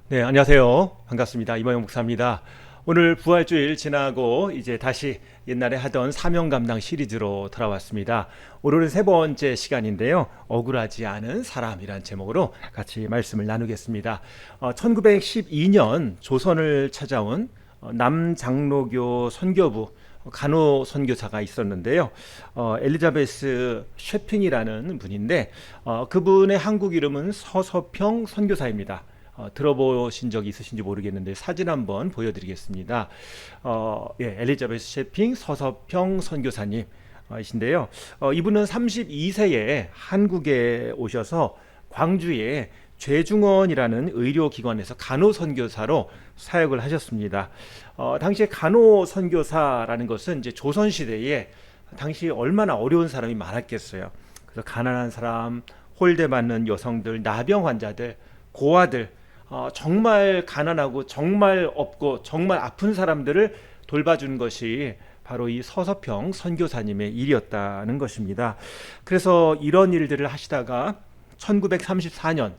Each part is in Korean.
네, 안녕하세요. 반갑습니다. 이마영 목사입니다. 오늘 부활주일 지나고 이제 다시 옛날에 하던 사명 감당 시리즈로 돌아왔습니다. 오늘은 세 번째 시간인데요. 억울하지 않은 사람이란 제목으로 같이 말씀을 나누겠습니다. 1912년 조선을 찾아온 남장로교 선교부 간호 선교사가 있었는데요. 엘리자베스 셰핑이라는 분인데 그분의 한국 이름은 서서평 선교사입니다. 들어보신 적이 있으신지 모르겠는데 사진 한번 보여드리겠습니다. 엘리자베스 셰핑 서서평 선교사님 이신데요. 이분은 32세에 한국에 오셔서 광주에 죄중원이라는 의료기관에서 간호선교사로 사역을 하셨습니다. 당시에 간호선교사라는 것은 이제 조선시대에 당시 얼마나 어려운 사람이 많았겠어요. 그래서 가난한 사람, 홀대받는 여성들, 나병 환자들, 고아들, 정말 가난하고 정말 없고 정말 아픈 사람들을 돌봐주는 것이 바로 이 서서평 선교사님의 일이었다는 것입니다. 그래서 이런 일들을 하시다가 1934년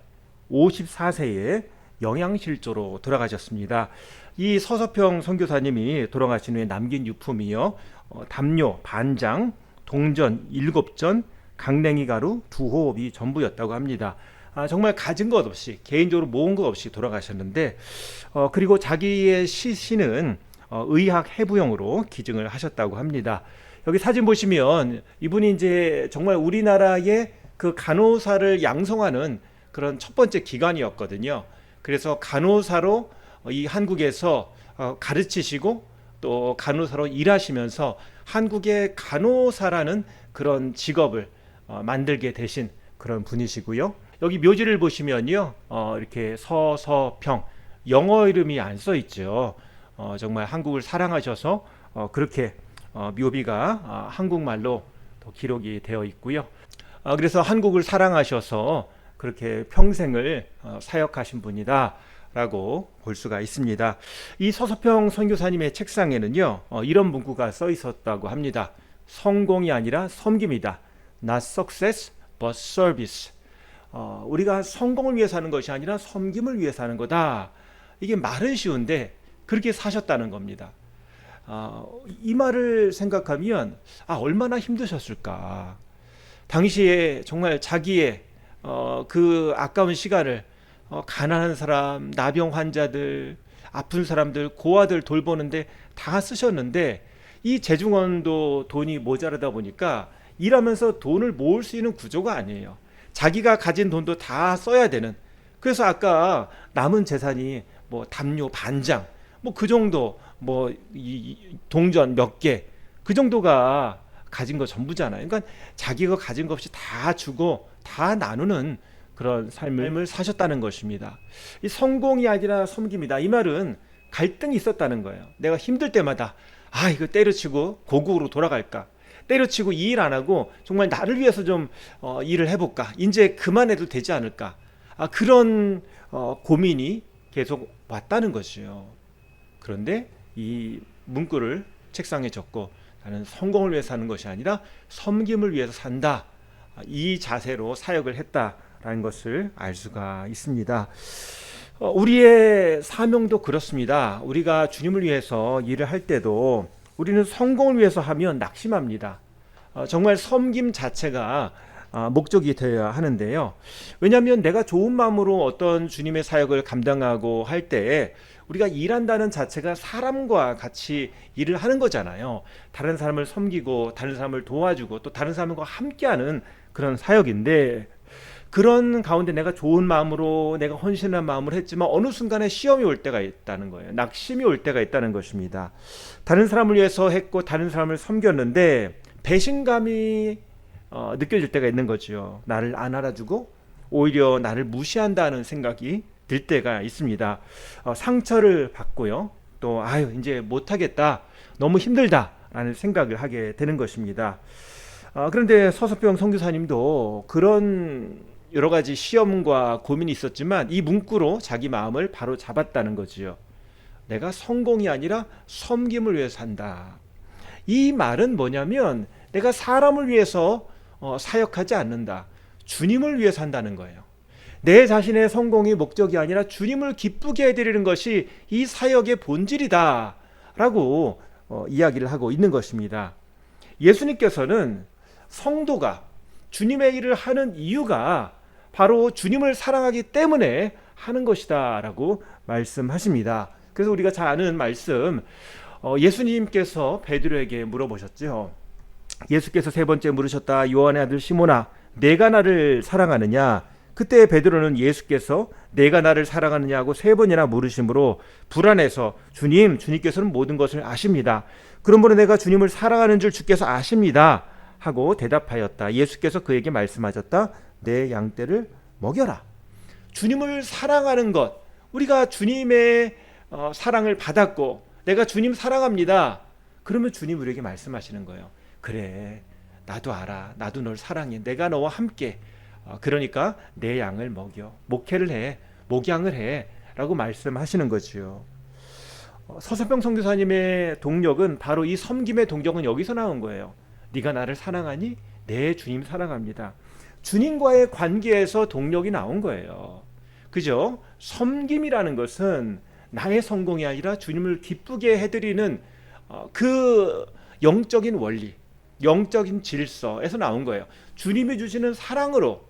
54세에 영양실조로 돌아가셨습니다. 이 서서평 선교사님이 돌아가신 후에 남긴 유품이요, 담요, 반장, 동전 7전, 강냉이 가루 2호흡이 전부였다고 합니다. 정말 가진 것 없이 개인적으로 모은 것 없이 돌아가셨는데 그리고 자기의 시신은 의학 해부용으로 기증을 하셨다고 합니다. 여기 사진 보시면 이분이 이제 정말 우리나라의 그 간호사를 양성하는 그런 첫 번째 기관이었거든요. 그래서 간호사로 이 한국에서 가르치시고 또 간호사로 일하시면서 한국의 간호사라는 그런 직업을 만들게 되신 그런 분이시고요. 여기 묘지를 보시면요, 이렇게 서서평 영어 이름이 안 써 있죠. 정말 한국을 사랑하셔서 그렇게 묘비가 한국말로 기록이 되어 있고요. 그래서 한국을 사랑하셔서 그렇게 평생을 사역하신 분이다라고 볼 수가 있습니다. 이 서서평 선교사님의 책상에는요, 이런 문구가 써 있었다고 합니다. 성공이 아니라 섬김이다. Not success, but service. 우리가 성공을 위해 사는 것이 아니라 섬김을 위해 사는 거다. 이게 말은 쉬운데 그렇게 사셨다는 겁니다. 이 말을 생각하면 얼마나 힘드셨을까. 당시에 정말 자기의 그 아까운 시간을 가난한 사람, 나병 환자들, 아픈 사람들, 고아들 돌보는데 다 쓰셨는데 이 재중원도 돈이 모자라다 보니까 일하면서 돈을 모을 수 있는 구조가 아니에요. 자기가 가진 돈도 다 써야 되는. 그래서 아까 남은 재산이 뭐 담요 반장 뭐 그 정도, 뭐 이 동전 몇 개, 그 정도가 가진 거 전부잖아요. 그러니까 자기가 가진 것 없이 다 주고 다 나누는 그런 삶을 사셨다는 것입니다. 이 성공이 아니라 섬김이다. 이 말은 갈등이 있었다는 거예요. 내가 힘들 때마다 이거 때려치고 고국으로 돌아갈까? 때려치고 이 일 안 하고 정말 나를 위해서 좀 일을 해볼까? 이제 그만해도 되지 않을까? 그런 고민이 계속 왔다는 것이요. 그런데 이 문구를 책상에 적고 나는 성공을 위해 사는 것이 아니라 섬김을 위해서 산다. 이 자세로 사역을 했다라는 것을 알 수가 있습니다. 우리의 사명도 그렇습니다. 우리가 주님을 위해서 일을 할 때도 우리는 성공을 위해서 하면 낙심합니다. 정말 섬김 자체가 목적이 되어야 하는데요. 왜냐하면 내가 좋은 마음으로 어떤 주님의 사역을 감당하고 할 때 우리가 일한다는 자체가 사람과 같이 일을 하는 거잖아요. 다른 사람을 섬기고 다른 사람을 도와주고 또 다른 사람과 함께하는 그런 사역인데, 그런 가운데 내가 좋은 마음으로 내가 헌신한 마음으로 했지만 어느 순간에 시험이 올 때가 있다는 거예요. 낙심이 올 때가 있다는 것입니다. 다른 사람을 위해서 했고 다른 사람을 섬겼는데 배신감이 느껴질 때가 있는 거죠. 나를 안 알아주고 오히려 나를 무시한다는 생각이 들 때가 있습니다. 상처를 받고요. 또 이제 못하겠다, 너무 힘들다라는 생각을 하게 되는 것입니다. 그런데 서서평 선교사님도 그런 여러 가지 시험과 고민이 있었지만 이 문구로 자기 마음을 바로 잡았다는 거지요. 내가 성공이 아니라 섬김을 위해 산다. 이 말은 뭐냐면 내가 사람을 위해서 사역하지 않는다. 주님을 위해 산다는 거예요. 내 자신의 성공이 목적이 아니라 주님을 기쁘게 해드리는 것이 이 사역의 본질이다 라고 이야기를 하고 있는 것입니다. 예수님께서는 성도가 주님의 일을 하는 이유가 바로 주님을 사랑하기 때문에 하는 것이다 라고 말씀하십니다. 그래서 우리가 잘 아는 말씀, 예수님께서 베드로에게 물어보셨죠. 예수께서 세 번째 물으셨다. 요한의 아들 시몬아, 내가 나를 사랑하느냐? 그때 베드로는 예수께서 내가 나를 사랑하느냐고 세 번이나 물으심으로 불안해서 주님께서는 모든 것을 아십니다. 그러므로 내가 주님을 사랑하는 줄 주께서 아십니다 하고 대답하였다. 예수께서 그에게 말씀하셨다. 내 양떼를 먹여라. 주님을 사랑하는 것, 우리가 주님의 사랑을 받았고 내가 주님 사랑합니다. 그러면 주님 우리에게 말씀하시는 거예요. 그래, 나도 알아. 나도 널 사랑해. 내가 너와 함께. 그러니까 내 양을 먹여. 목회를 해. 목양을 해. 라고 말씀하시는 거지요. 서서평 선교사님의 동력은 바로 이 섬김의 동력은 여기서 나온 거예요. 네가 나를 사랑하니? 네, 주님 사랑합니다. 주님과의 관계에서 동력이 나온 거예요. 그죠? 섬김이라는 것은 나의 성공이 아니라 주님을 기쁘게 해드리는 그 영적인 원리, 영적인 질서에서 나온 거예요. 주님이 주시는 사랑으로,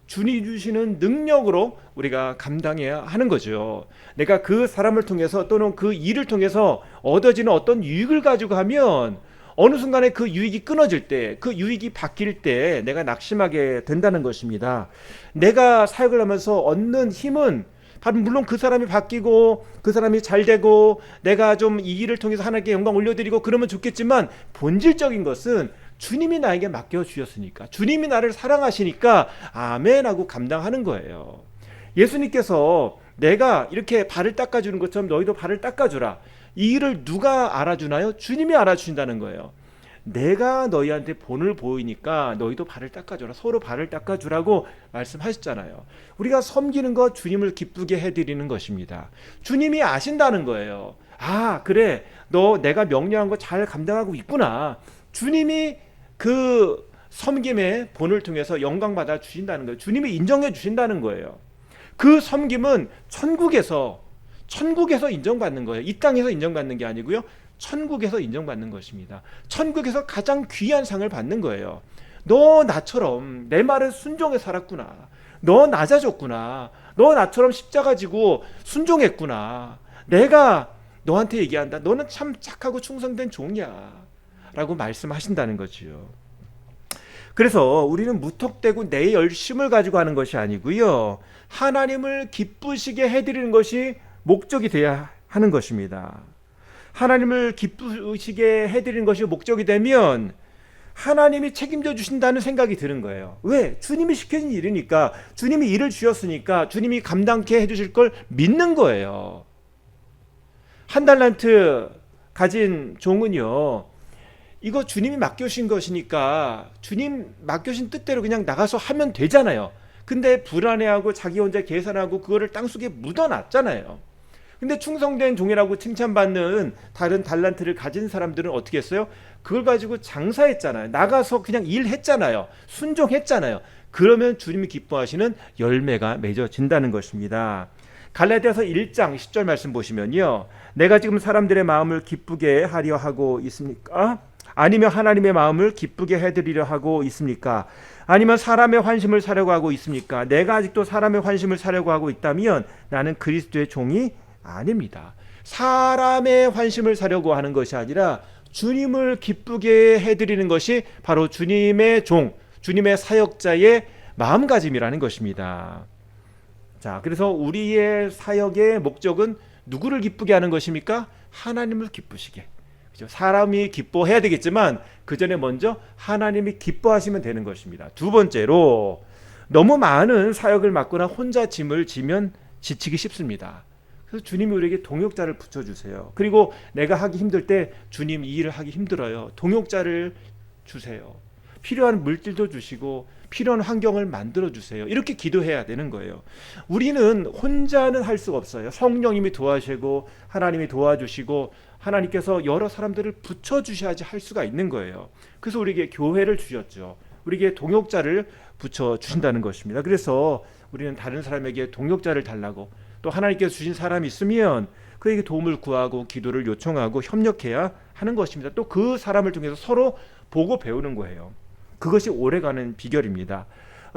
주님이 주시는 능력으로 우리가 감당해야 하는 거죠. 내가 그 사람을 통해서 또는 그 일을 통해서 얻어지는 어떤 유익을 가지고 하면 어느 순간에 그 유익이 끊어질 때, 그 유익이 바뀔 때 내가 낙심하게 된다는 것입니다. 내가 사역을 하면서 얻는 힘은 물론 그 사람이 바뀌고 그 사람이 잘 되고 내가 좀 이 일을 통해서 하나님께 영광 올려드리고 그러면 좋겠지만, 본질적인 것은 주님이 나에게 맡겨주셨으니까, 주님이 나를 사랑하시니까 아멘 하고 감당하는 거예요. 예수님께서 내가 이렇게 발을 닦아주는 것처럼 너희도 발을 닦아주라. 이 일을 누가 알아주나요? 주님이 알아주신다는 거예요. 내가 너희한테 본을 보이니까 너희도 발을 닦아주라. 서로 발을 닦아주라고 말씀하셨잖아요. 우리가 섬기는 것, 주님을 기쁘게 해드리는 것입니다. 주님이 아신다는 거예요. 아, 그래, 너 내가 명령한 거 잘 감당하고 있구나. 주님이 그 섬김의 본을 통해서 영광받아 주신다는 거예요. 주님이 인정해 주신다는 거예요. 그 섬김은 천국에서 인정받는 거예요. 이 땅에서 인정받는 게 아니고요, 천국에서 인정받는 것입니다. 천국에서 가장 귀한 상을 받는 거예요. 너 나처럼 내 말을 순종해 살았구나. 너 낮아졌구나. 너 나처럼 십자가 지고 순종했구나. 내가 너한테 얘기한다. 너는 참 착하고 충성된 종이야 라고 말씀하신다는 거지요. 그래서 우리는 무턱대고 내 열심을 가지고 하는 것이 아니고요, 하나님을 기쁘시게 해드리는 것이 목적이 되어야 하는 것입니다. 하나님을 기쁘시게 해드리는 것이 목적이 되면 하나님이 책임져 주신다는 생각이 드는 거예요. 왜? 주님이 시켜진 일이니까, 주님이 일을 주셨으니까 주님이 감당케 해주실 걸 믿는 거예요. 한 달란트 가진 종은요, 이거 주님이 맡겨주신 것이니까 주님 맡겨주신 뜻대로 그냥 나가서 하면 되잖아요. 근데 불안해하고 자기 혼자 계산하고 그거를 땅속에 묻어놨잖아요. 근데 충성된 종이라고 칭찬받는 다른 달란트를 가진 사람들은 어떻게 했어요? 그걸 가지고 장사했잖아요. 나가서 그냥 일했잖아요. 순종했잖아요. 그러면 주님이 기뻐하시는 열매가 맺어진다는 것입니다. 갈라디아서 1장 10절 말씀 보시면요, 내가 지금 사람들의 마음을 기쁘게 하려 하고 있습니까? 아니면 하나님의 마음을 기쁘게 해드리려 하고 있습니까? 아니면 사람의 환심을 사려고 하고 있습니까? 내가 아직도 사람의 환심을 사려고 하고 있다면 나는 그리스도의 종이 아닙니다. 사람의 환심을 사려고 하는 것이 아니라 주님을 기쁘게 해드리는 것이 바로 주님의 종, 주님의 사역자의 마음가짐이라는 것입니다. 자, 그래서 우리의 사역의 목적은 누구를 기쁘게 하는 것입니까? 하나님을 기쁘시게. 그렇죠? 사람이 기뻐해야 되겠지만 그 전에 먼저 하나님이 기뻐하시면 되는 것입니다. 두 번째로, 너무 많은 사역을 맡거나 혼자 짐을 지면 지치기 쉽습니다. 그래서 주님이 우리에게 동역자를 붙여주세요. 그리고 내가 하기 힘들 때, 주님 이 일을 하기 힘들어요, 동역자를 주세요. 필요한 물질도 주시고 필요한 환경을 만들어주세요. 이렇게 기도해야 되는 거예요. 우리는 혼자는 할 수가 없어요. 성령님이 도와주시고 하나님이 도와주시고 하나님께서 여러 사람들을 붙여주셔야지 할 수가 있는 거예요. 그래서 우리에게 교회를 주셨죠. 우리에게 동역자를 붙여주신다는 것입니다. 그래서 우리는 다른 사람에게 동역자를 달라고, 또 하나님께서 주신 사람이 있으면 그에게 도움을 구하고 기도를 요청하고 협력해야 하는 것입니다. 또 그 사람을 통해서 서로 보고 배우는 거예요. 그것이 오래가는 비결입니다.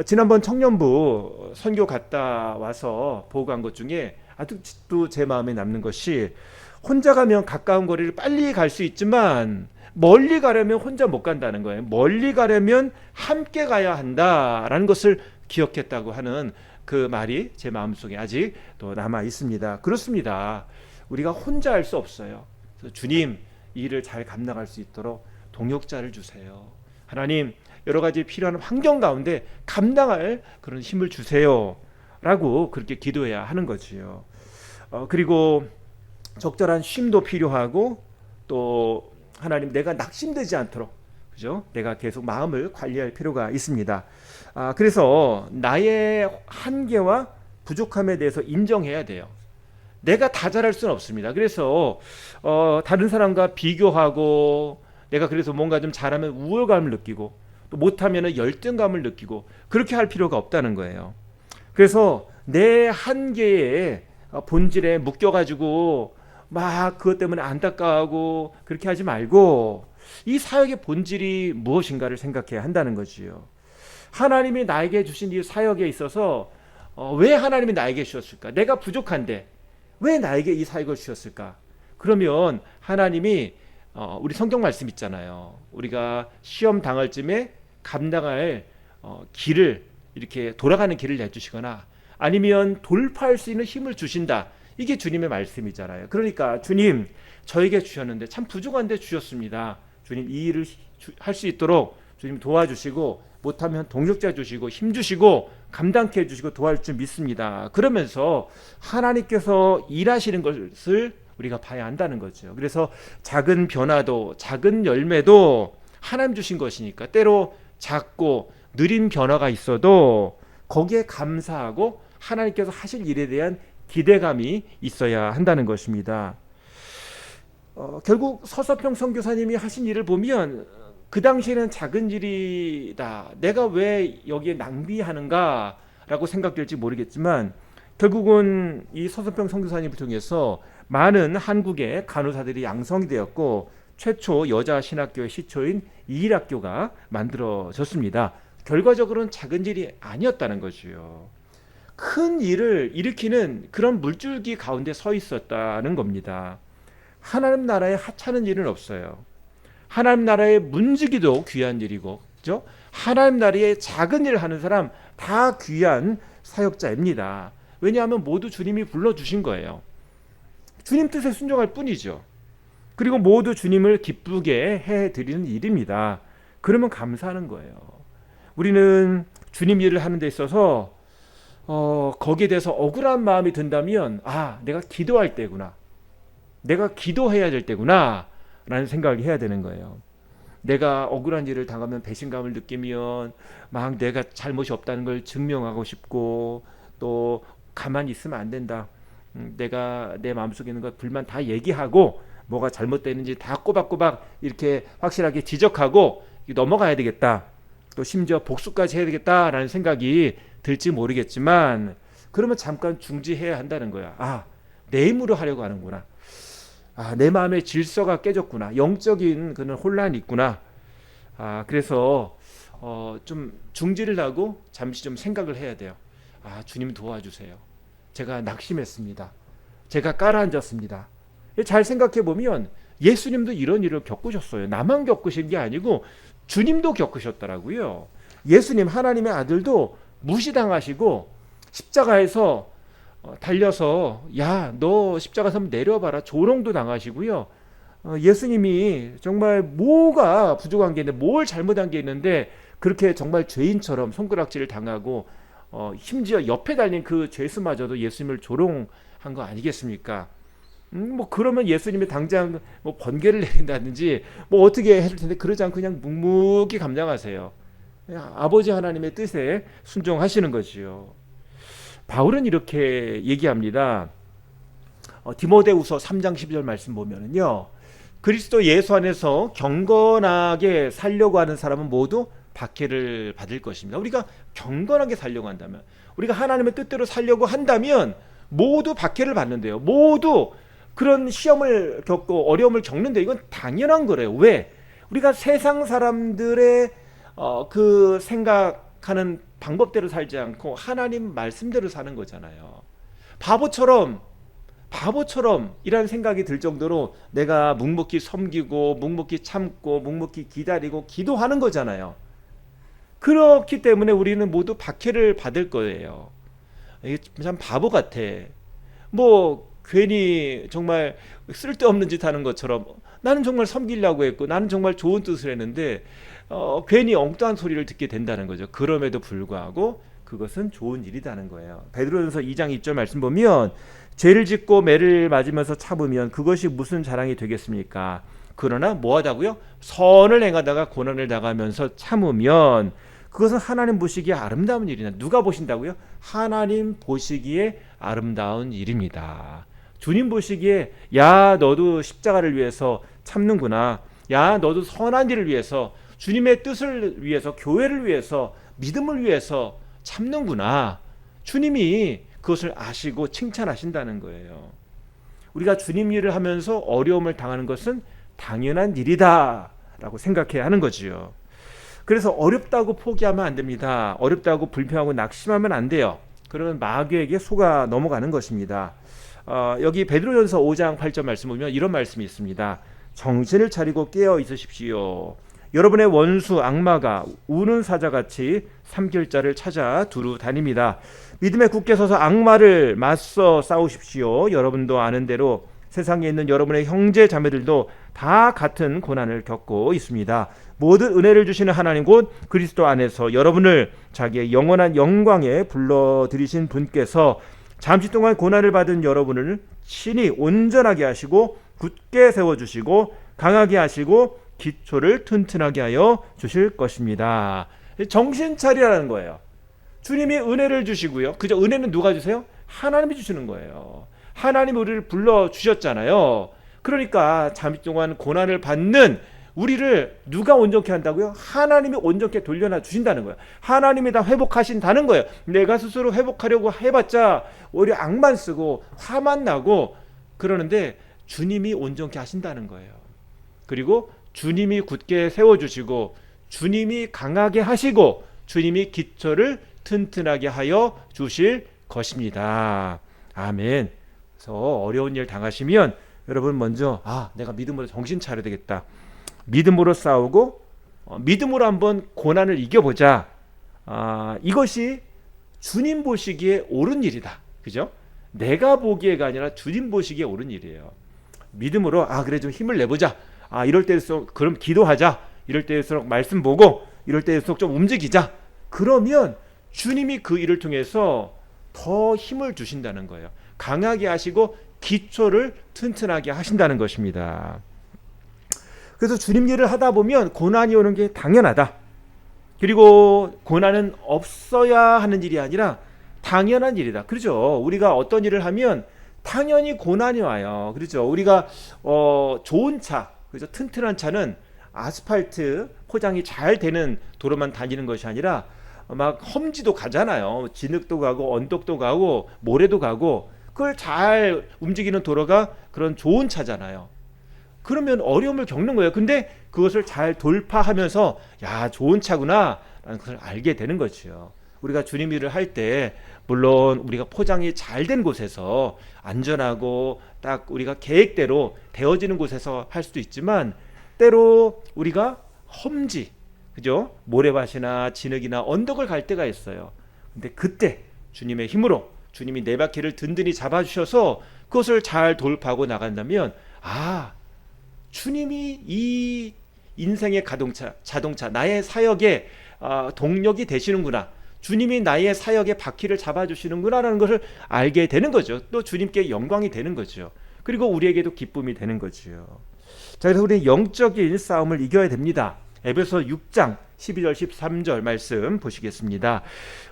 지난번 청년부 선교 갔다 와서 보고 간 것 중에 아직도 제 마음에 남는 것이, 혼자 가면 가까운 거리를 빨리 갈 수 있지만 멀리 가려면 혼자 못 간다는 거예요. 멀리 가려면 함께 가야 한다라는 것을 기억했다고 하는 그 말이 제 마음속에 아직 또 남아 있습니다. 그렇습니다. 우리가 혼자 할 수 없어요. 그래서 주님, 이 일을 잘 감당할 수 있도록 동역자를 주세요. 하나님, 여러 가지 필요한 환경 가운데 감당할 그런 힘을 주세요 라고 그렇게 기도해야 하는 거지요. 그리고 적절한 쉼도 필요하고, 또 하나님, 내가 낙심되지 않도록, 그죠? 내가 계속 마음을 관리할 필요가 있습니다. 그래서 나의 한계와 부족함에 대해서 인정해야 돼요. 내가 다 잘할 수는 없습니다. 그래서 다른 사람과 비교하고, 내가 그래서 뭔가 좀 잘하면 우월감을 느끼고, 또 못하면 열등감을 느끼고, 그렇게 할 필요가 없다는 거예요. 그래서 내 한계에 본질에 묶여가지고 막 그것 때문에 안타까워하고 그렇게 하지 말고, 이 사역의 본질이 무엇인가를 생각해야 한다는 거지요. 하나님이 나에게 주신 이 사역에 있어서 왜 하나님이 나에게 주셨을까? 내가 부족한데 왜 나에게 이 사역을 주셨을까? 그러면 하나님이 우리 성경 말씀 있잖아요. 우리가 시험 당할 쯤에 감당할 길을, 이렇게 돌아가는 길을 내주시거나 아니면 돌파할 수 있는 힘을 주신다. 이게 주님의 말씀이잖아요. 그러니까 주님, 저에게 주셨는데 참 부족한데 주셨습니다. 주님, 이 일을 할 수 있도록 주님 도와주시고, 못하면 동력자 주시고 힘 주시고 감당케 해주시고 도와줄 줄 믿습니다. 그러면서 하나님께서 일하시는 것을 우리가 봐야 한다는 거죠. 그래서 작은 변화도, 작은 열매도 하나님 주신 것이니까, 때로 작고 느린 변화가 있어도 거기에 감사하고 하나님께서 하실 일에 대한 기대감이 있어야 한다는 것입니다. 결국 서서평 선교사님이 하신 일을 보면 그 당시에는 작은 일이다, 내가 왜 여기에 낭비하는가 라고 생각될지 모르겠지만, 결국은 이 서서평 선교사님을 통해서 많은 한국의 간호사들이 양성이 되었고, 최초 여자 신학교의 시초인 이일학교가 만들어졌습니다. 결과적으로는 작은 일이 아니었다는 거지요. 큰 일을 일으키는 그런 물줄기 가운데 서 있었다는 겁니다. 하나님 나라에 하찮은 일은 없어요. 하나님 나라의 문지기도 귀한 일이고, 그죠? 하나님 나라의 작은 일을 하는 사람 다 귀한 사역자입니다. 왜냐하면 모두 주님이 불러주신 거예요. 주님 뜻에 순종할 뿐이죠. 그리고 모두 주님을 기쁘게 해드리는 일입니다. 그러면 감사하는 거예요. 우리는 주님 일을 하는 데 있어서 거기에 대해서 억울한 마음이 든다면, 내가 기도할 때구나, 내가 기도해야 될 때구나 라는 생각을 해야 되는 거예요. 내가 억울한 일을 당하면 배신감을 느끼면 막 내가 잘못이 없다는 걸 증명하고 싶고, 또 가만히 있으면 안 된다, 내가 내 마음속에 있는 것 불만 다 얘기하고 뭐가 잘못되는지 다 꼬박꼬박 이렇게 확실하게 지적하고 넘어가야 되겠다, 또 심지어 복수까지 해야 되겠다라는 생각이 들지 모르겠지만, 그러면 잠깐 중지해야 한다는 거야. 내 힘으로 하려고 하는구나, 내 마음의 질서가 깨졌구나, 영적인 그런 혼란이 있구나. 그래서 좀 중지를 하고 잠시 좀 생각을 해야 돼요. 주님 도와주세요. 제가 낙심했습니다. 제가 깔아앉았습니다. 잘 생각해 보면 예수님도 이런 일을 겪으셨어요. 나만 겪으신 게 아니고 주님도 겪으셨더라고요. 예수님, 하나님의 아들도 무시당하시고 십자가에서 달려서 야, 너 십자가에서 한번 내려봐라, 조롱도 당하시고요. 예수님이 정말 뭐가 부족한 게 있는데, 뭘 잘못한 게 있는데 그렇게 정말 죄인처럼 손가락질을 당하고 심지어 옆에 달린 그 죄수마저도 예수님을 조롱한 거 아니겠습니까? 그러면 예수님이 당장 번개를 내린다든지 어떻게 해줄 텐데, 그러지 않고 그냥 묵묵히 감당하세요. 그냥 아버지 하나님의 뜻에 순종하시는 거지요. 바울은 이렇게 얘기합니다. 디모데후서 3장 12절 말씀 보면은요, 그리스도 예수 안에서 경건하게 살려고 하는 사람은 모두 박해를 받을 것입니다. 우리가 경건하게 살려고 한다면, 우리가 하나님의 뜻대로 살려고 한다면 모두 박해를 받는데요. 모두 그런 시험을 겪고 어려움을 겪는데 이건 당연한 거래요. 왜? 우리가 세상 사람들의 그 생각하는 방법대로 살지 않고 하나님 말씀대로 사는 거잖아요. 바보처럼 이라는 생각이 들 정도로 내가 묵묵히 섬기고 묵묵히 참고 묵묵히 기다리고 기도하는 거잖아요. 그렇기 때문에 우리는 모두 박해를 받을 거예요. 이게 참 바보 같아. 뭐 괜히 정말 쓸데없는 짓 하는 것처럼 나는 정말 섬기려고 했고 나는 정말 좋은 뜻을 했는데 괜히 엉뚱한 소리를 듣게 된다는 거죠. 그럼에도 불구하고 그것은 좋은 일이라는 거예요. 베드로전서 2장 2절 말씀 보면 죄를 짓고 매를 맞으면서 참으면 그것이 무슨 자랑이 되겠습니까? 그러나 뭐하다고요? 선을 행하다가 고난을 당하면서 참으면 그것은 하나님 보시기에 아름다운 일이나 누가 보신다고요? 하나님 보시기에 아름다운 일입니다. 주님 보시기에 야 너도 십자가를 위해서 참는구나. 야 너도 선한 일을 위해서 주님의 뜻을 위해서 교회를 위해서 믿음을 위해서 참는구나. 주님이 그것을 아시고 칭찬하신다는 거예요. 우리가 주님 일을 하면서 어려움을 당하는 것은 당연한 일이다 라고 생각해야 하는 거지요. 그래서 어렵다고 포기하면 안 됩니다. 어렵다고 불평하고 낙심하면 안 돼요. 그러면 마귀에게 속아 넘어가는 것입니다. 여기 베드로전서 5장 8절 말씀 보면 이런 말씀이 있습니다. 정신을 차리고 깨어 있으십시오. 여러분의 원수 악마가 우는 사자같이 삼킬 자를 찾아 두루 다닙니다. 믿음에 굳게 서서 악마를 맞서 싸우십시오. 여러분도 아는 대로 세상에 있는 여러분의 형제 자매들도 다 같은 고난을 겪고 있습니다. 모든 은혜를 주시는 하나님 곧 그리스도 안에서 여러분을 자기의 영원한 영광에 불러들이신 분께서 잠시 동안 고난을 받은 여러분을 친히 온전하게 하시고 굳게 세워주시고 강하게 하시고 기초를 튼튼하게 하여 주실 것입니다. 정신 차리라는 거예요. 주님이 은혜를 주시고요. 그저 은혜는 누가 주세요? 하나님이 주시는 거예요. 하나님이 우리를 불러주셨잖아요. 그러니까 잠시 동안 고난을 받는 우리를 누가 온전케 한다고요? 하나님이 온전케 돌려놔 주신다는 거예요. 하나님이 다 회복하신다는 거예요. 내가 스스로 회복하려고 해봤자 오히려 악만 쓰고 화만 나고 그러는데 주님이 온전케 하신다는 거예요. 그리고 주님이 굳게 세워주시고 주님이 강하게 하시고 주님이 기초를 튼튼하게 하여 주실 것입니다. 아멘. 그래서 어려운 일 당하시면 여러분 먼저 내가 믿음으로 정신 차려야 되겠다. 믿음으로 싸우고 믿음으로 한번 고난을 이겨보자. 이것이 주님 보시기에 옳은 일이다. 그죠? 내가 보기에가 아니라 주님 보시기에 옳은 일이에요. 믿음으로 그래 좀 힘을 내보자. 이럴 때일수록 그럼 기도하자. 이럴 때일수록 말씀 보고 이럴 때일수록 좀 움직이자. 그러면 주님이 그 일을 통해서 더 힘을 주신다는 거예요. 강하게 하시고 기초를 튼튼하게 하신다는 것입니다. 그래서 주님 일을 하다 보면 고난이 오는 게 당연하다. 그리고 고난은 없어야 하는 일이 아니라 당연한 일이다. 그렇죠? 우리가 어떤 일을 하면 당연히 고난이 와요. 그렇죠? 우리가 좋은 차, 그렇죠? 튼튼한 차는 아스팔트 포장이 잘 되는 도로만 다니는 것이 아니라 막 험지도 가잖아요. 진흙도 가고 언덕도 가고 모래도 가고 그걸 잘 움직이는 도로가 그런 좋은 차잖아요. 그러면 어려움을 겪는 거예요. 근데 그것을 잘 돌파하면서 좋은 차구나 라는 것을 알게 되는 거죠. 우리가 주님 일을 할 때 물론 우리가 포장이 잘 된 곳에서 안전하고 딱 우리가 계획대로 되어지는 곳에서 할 수도 있지만 때로 우리가 험지, 그죠? 모래밭이나 진흙이나 언덕을 갈 때가 있어요. 근데 그때 주님의 힘으로 주님이 내 바퀴를 든든히 잡아주셔서 그것을 잘 돌파하고 나간다면 주님이 이 인생의 자동차 나의 사역의 동력이 되시는구나. 주님이 나의 사역의 바퀴를 잡아주시는구나 라는 것을 알게 되는 거죠. 또 주님께 영광이 되는 거죠. 그리고 우리에게도 기쁨이 되는 거죠. 자, 그래서 우리는 영적인 싸움을 이겨야 됩니다. 에베소 6장 12절 13절 말씀 보시겠습니다.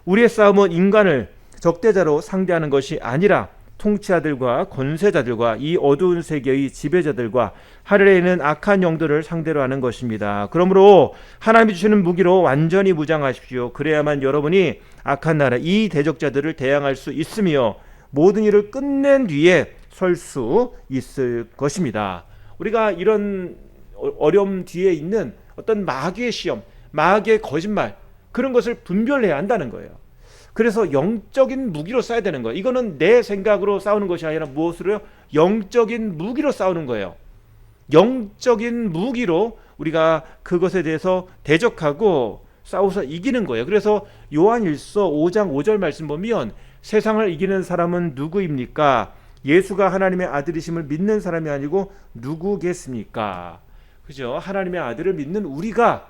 우리의 싸움은 인간을 적대자로 상대하는 것이 아니라 통치자들과 권세자들과 이 어두운 세계의 지배자들과 하늘에 있는 악한 영들을 상대로 하는 것입니다. 그러므로 하나님이 주시는 무기로 완전히 무장하십시오. 그래야만 여러분이 악한 나라 이 대적자들을 대항할 수 있으며 모든 일을 끝낸 뒤에 설 수 있을 것입니다. 우리가 이런 어려움 뒤에 있는 어떤 마귀의 시험, 마귀의 거짓말, 그런 것을 분별해야 한다는 거예요. 그래서 영적인 무기로 싸야 되는 거예요. 이거는 내 생각으로 싸우는 것이 아니라 무엇으로요? 영적인 무기로 싸우는 거예요. 영적인 무기로 우리가 그것에 대해서 대적하고 싸워서 이기는 거예요. 그래서 요한일서 5장 5절 말씀 보면 세상을 이기는 사람은 누구입니까? 예수가 하나님의 아들이심을 믿는 사람이 아니고 누구겠습니까? 그죠? 하나님의 아들을 믿는 우리가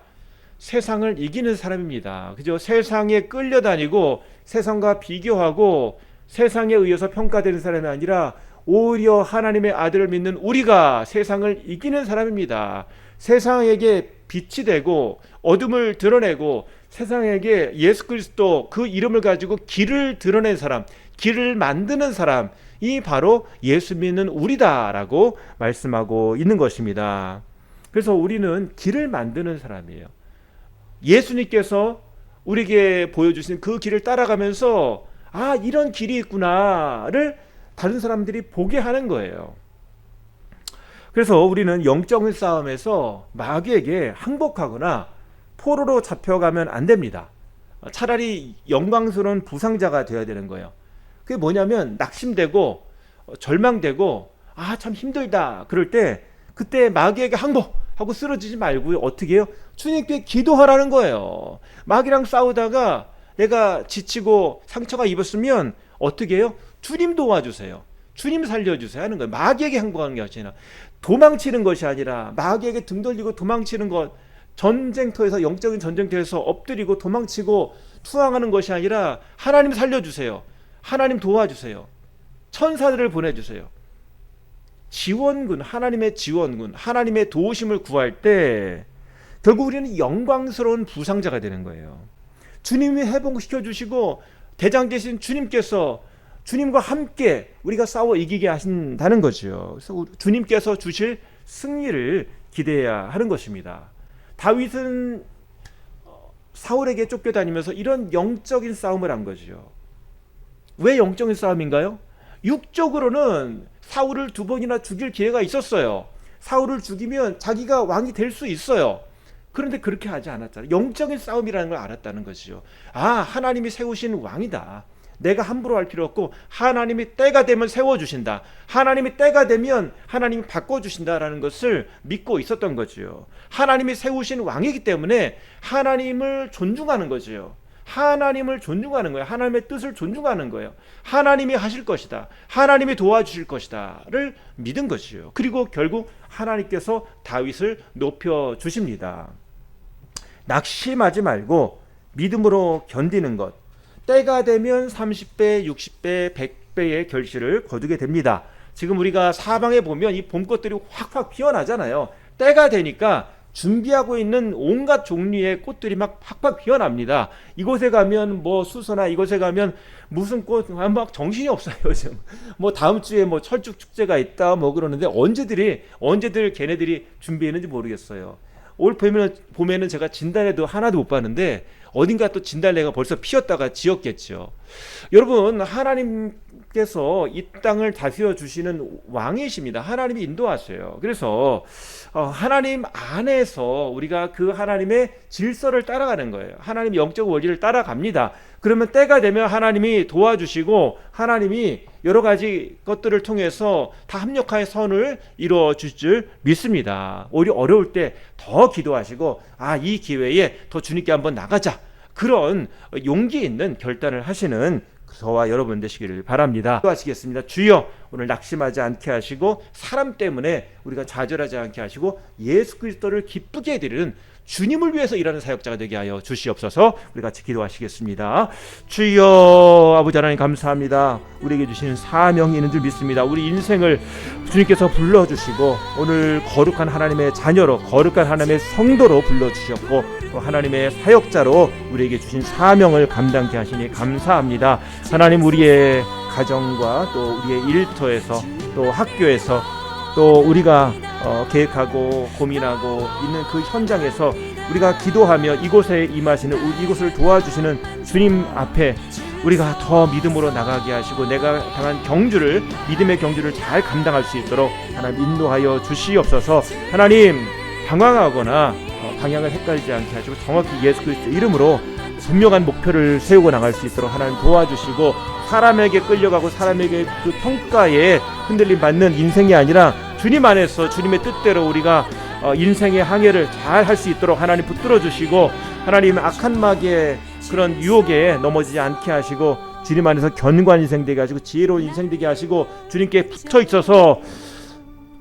세상을 이기는 사람입니다. 그죠? 세상에 끌려다니고 세상과 비교하고 세상에 의해서 평가되는 사람이 아니라 오히려 하나님의 아들을 믿는 우리가 세상을 이기는 사람입니다. 세상에게 빛이 되고 어둠을 드러내고 세상에게 예수 그리스도 그 이름을 가지고 길을 드러낸 사람, 길을 만드는 사람이 바로 예수 믿는 우리다라고 말씀하고 있는 것입니다. 그래서 우리는 길을 만드는 사람이에요. 예수님께서 우리에게 보여주신 그 길을 따라가면서 아, 이런 길이 있구나를 다른 사람들이 보게 하는 거예요. 그래서 우리는 영적인 싸움에서 마귀에게 항복하거나 포로로 잡혀가면 안 됩니다. 차라리 영광스러운 부상자가 되어야 되는 거예요. 그게 뭐냐면 낙심되고 절망되고 아, 참 힘들다 그럴 때 그때 마귀에게 항복하고 쓰러지지 말고요. 어떻게 해요? 주님께 기도하라는 거예요. 마귀랑 싸우다가 내가 지치고 상처가 입었으면 어떻게 해요? 주님 도와주세요. 주님 살려주세요 하는 거예요. 마귀에게 항복하는 게 아니라 도망치는 것이 아니라 마귀에게 등 돌리고 도망치는 것, 전쟁터에서 영적인 전쟁터에서 엎드리고 도망치고 투항하는 것이 아니라 하나님 살려주세요. 하나님 도와주세요. 천사들을 보내주세요. 지원군, 하나님의 지원군, 하나님의 도우심을 구할 때 결국 우리는 영광스러운 부상자가 되는 거예요. 주님이 회복시켜 주시고 대장 되신 주님께서 주님과 함께 우리가 싸워 이기게 하신다는 거죠. 그래서 주님께서 주실 승리를 기대해야 하는 것입니다. 다윗은 사울에게 쫓겨다니면서 이런 영적인 싸움을 한 거죠. 왜 영적인 싸움인가요? 육적으로는 사울을 2번이나 죽일 기회가 있었어요. 사울을 죽이면 자기가 왕이 될 수 있어요. 그런데 그렇게 하지 않았잖아요. 영적인 싸움이라는 걸 알았다는 것이죠. 아, 하나님이 세우신 왕이다. 내가 함부로 할 필요 없고 하나님이 때가 되면 세워주신다. 하나님이 때가 되면 하나님이 바꿔주신다라는 것을 믿고 있었던 거죠. 하나님이 세우신 왕이기 때문에 하나님을 존중하는 거죠. 하나님을 존중하는 거예요. 하나님의 뜻을 존중하는 거예요. 하나님이 하실 것이다. 하나님이 도와주실 것이다를 믿은 것이죠. 그리고 결국 하나님께서 다윗을 높여주십니다. 낙심하지 말고 믿음으로 견디는 것. 때가 되면 30배, 60배, 100배의 결실을 거두게 됩니다. 지금 우리가 사방에 보면 이 봄꽃들이 확확 피어나잖아요. 때가 되니까 준비하고 있는 온갖 종류의 꽃들이 막 팍팍 피어납니다. 이곳에 가면 뭐 수서나 이곳에 가면 무슨 꽃 막 정신이 없어요. 요즘 뭐 다음 주에 뭐 철쭉 축제가 있다 뭐 그러는데 언제들 걔네들이 준비했는지 모르겠어요. 올 봄에는 제가 진달래도 하나도 못 봤는데 어딘가 또 진달래가 벌써 피었다가 지었겠죠. 여러분, 하나님께서 이 땅을 다스려 주시는 왕이십니다. 하나님이 인도하세요. 그래서 하나님 안에서 우리가 그 하나님의 질서를 따라가는 거예요. 하나님 영적 원리를 따라갑니다. 그러면 때가 되면 하나님이 도와주시고 하나님이 여러 가지 것들을 통해서 다 합력하여 선을 이루어 주실 줄 믿습니다. 오히려 어려울 때 더 기도하시고 이 기회에 더 주님께 한번 나가자. 그런 용기 있는 결단을 하시는 저와 여러분 되시기를 바랍니다. 기도하시겠습니다. 주여, 오늘 낙심하지 않게 하시고 사람 때문에 우리가 좌절하지 않게 하시고 예수 그리스도를 기쁘게 해드리는 주님을 위해서 일하는 사역자가 되게 하여 주시옵소서. 우리 같이 기도하시겠습니다. 주여, 아버지 하나님 감사합니다. 우리에게 주시는 사명이 있는 줄 믿습니다. 우리 인생을 주님께서 불러주시고 오늘 거룩한 하나님의 자녀로, 거룩한 하나님의 성도로 불러주셨고 또 하나님의 사역자로 우리에게 주신 사명을 감당케 하시니 감사합니다. 하나님, 우리의 가정과 또 우리의 일터에서 또 학교에서 또 우리가 계획하고 고민하고 있는 그 현장에서 우리가 기도하며 이곳에 임하시는 이곳을 도와주시는 주님 앞에 우리가 더 믿음으로 나가게 하시고 내가 당한 경주를 믿음의 경주를 잘 감당할 수 있도록 하나님 인도하여 주시옵소서. 하나님 방황하거나 방향을 헷갈리지 않게 하시고 정확히 예수 그리스도 이름으로 분명한 목표를 세우고 나갈 수 있도록 하나님 도와주시고 사람에게 끌려가고 사람에게 그 평가에 흔들림 받는 인생이 아니라 주님 안에서 주님의 뜻대로 우리가 인생의 항해를 잘 할 수 있도록 하나님 붙들어 주시고 하나님 악한 마귀의 그런 유혹에 넘어지지 않게 하시고 주님 안에서 견고한 인생 되게 하시고 지혜로운 인생 되게 하시고 주님께 붙어 있어서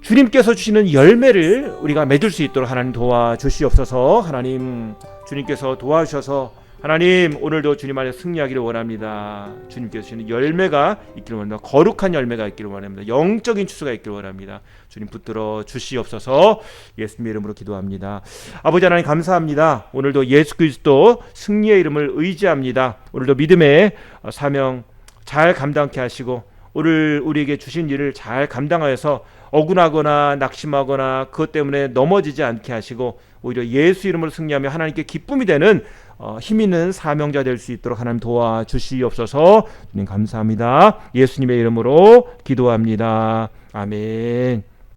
주님께서 주시는 열매를 우리가 맺을 수 있도록 하나님 도와주시옵소서. 하나님 주님께서 도와주셔서 하나님 오늘도 주님 안에 승리하기를 원합니다. 주님께서 주시는 열매가 있기를 원합니다. 거룩한 열매가 있기를 원합니다. 영적인 추수가 있기를 원합니다. 주님 붙들어 주시옵소서. 예수님의 이름으로 기도합니다. 아버지 하나님 감사합니다. 오늘도 예수 그리스도 승리의 이름을 의지합니다. 오늘도 믿음의 사명 잘 감당케 하시고 오늘 우리에게 주신 일을 잘 감당하여서 억울하거나 낙심하거나 그것 때문에 넘어지지 않게 하시고 오히려 예수 이름으로 승리하며 하나님께 기쁨이 되는 힘 있는 사명자 될 수 있도록 하나님 도와주시옵소서. 주님 감사합니다. 예수님의 이름으로 기도합니다. 아멘.